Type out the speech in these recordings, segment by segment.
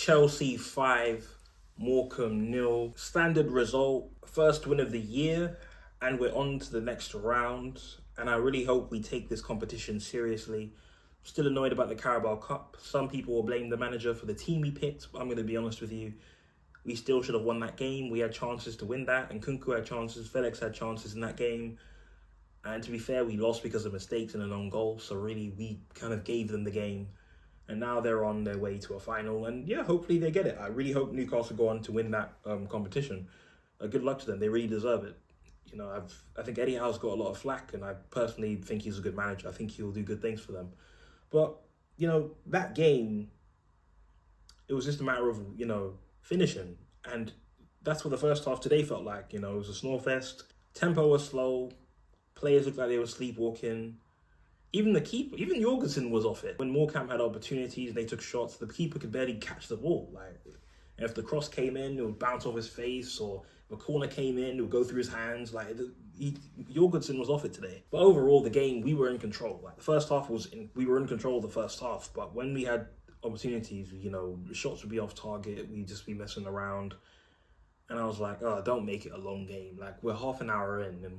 Chelsea 5, Morecambe 0. Standard result, first win of the year, and we're on to the next round. And I really hope we take this competition seriously. I'm still annoyed about the Carabao Cup. Some people will blame the manager for the team we picked, but I'm going to be honest with you. We still should have won that game. We had chances to win that, and Nkunku had chances, Felix had chances in that game. And to be fair, we lost because of mistakes and an own goal. So really, we kind of gave them the game. And now they're on their way to a final. And yeah, hopefully they get it. I really hope Newcastle go on to win that competition. Good luck to them. They really deserve it. You know, I think Eddie Howe's got a lot of flack, and I personally think he's a good manager. I think he'll do good things for them. But, you know, that game, it was just a matter of, you know, finishing. And that's what the first half today felt like. You know, it was a SNOREFEST. Tempo was slow. Players looked like they were sleepwalking. Even the keeper, even Jorgensen was off it. When Morecambe had opportunities and they took shots, the keeper could barely catch the ball. Like, if the cross came in, it would bounce off his face, or if a corner came in, it would go through his hands. Like, Jorgensen was off it today. But overall, the game, we were in control. Like, the first half we were in control of the first half. But when we had opportunities, you know, shots would be off target, we'd just be messing around. And I was like, oh, don't make it a long game. Like, we're half an hour in, and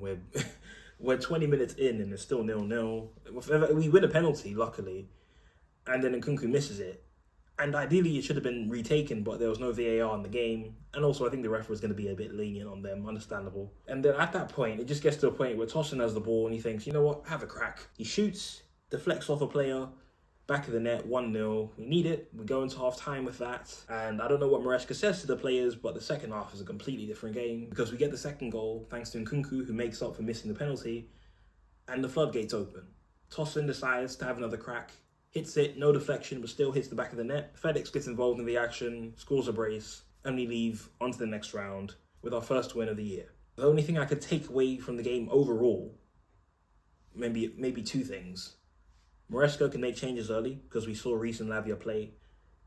we're 20 minutes in, and it's still 0-0. We win a penalty, luckily, and then Nkunku misses it. And ideally, it should have been retaken, but there was no VAR in the game. And also, I think the ref was going to be a bit lenient on them, understandable. And then at that point, it just gets to a point where Tosin has the ball, and he thinks, you know what, have a crack. He shoots, deflects off a player, back of the net, 1-0. We need it. We go into half-time with that. And I don't know what Maresca says to the players, but the second half is a completely different game, because we get the second goal, thanks to Nkunku, who makes up for missing the penalty, and the floodgates open. Tosin decides to have another crack, hits it, no deflection, but still hits the back of the net. Felix gets involved in the action, scores a brace, and we leave on to the next round with our first win of the year. The only thing I could take away from the game overall, maybe two things. Maresca can make changes early, because we saw Reece and Lavia play.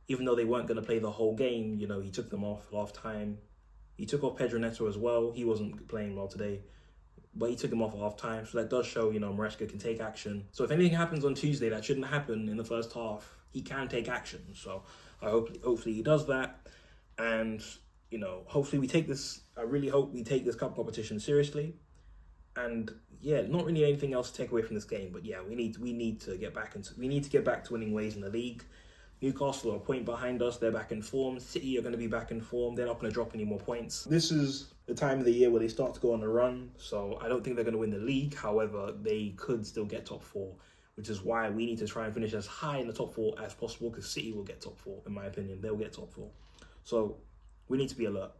Even though they weren't going to play the whole game, you know, he took them off half time. He took off Pedro Neto as well. He wasn't playing well today, but he took him off at half time. So that does show, you know, Maresca can take action. So if anything happens on Tuesday that shouldn't happen in the first half, he can take action. So hopefully he does that. And, you know, hopefully we take this, I really hope we take this cup competition seriously. And yeah, not really anything else to take away from this game, but yeah, we need to get back to winning ways in the league. Newcastle are a point behind us. They're back in form. City are going to be back in form. They're not going to drop any more points. This is the time of the year where they start to go on a run, so I don't think they're going to win the league. However, they could still get top 4, which is why we need to try and finish as high in the top 4 as possible, because City will get top 4, in my opinion. They'll get top 4. So we need to be alert.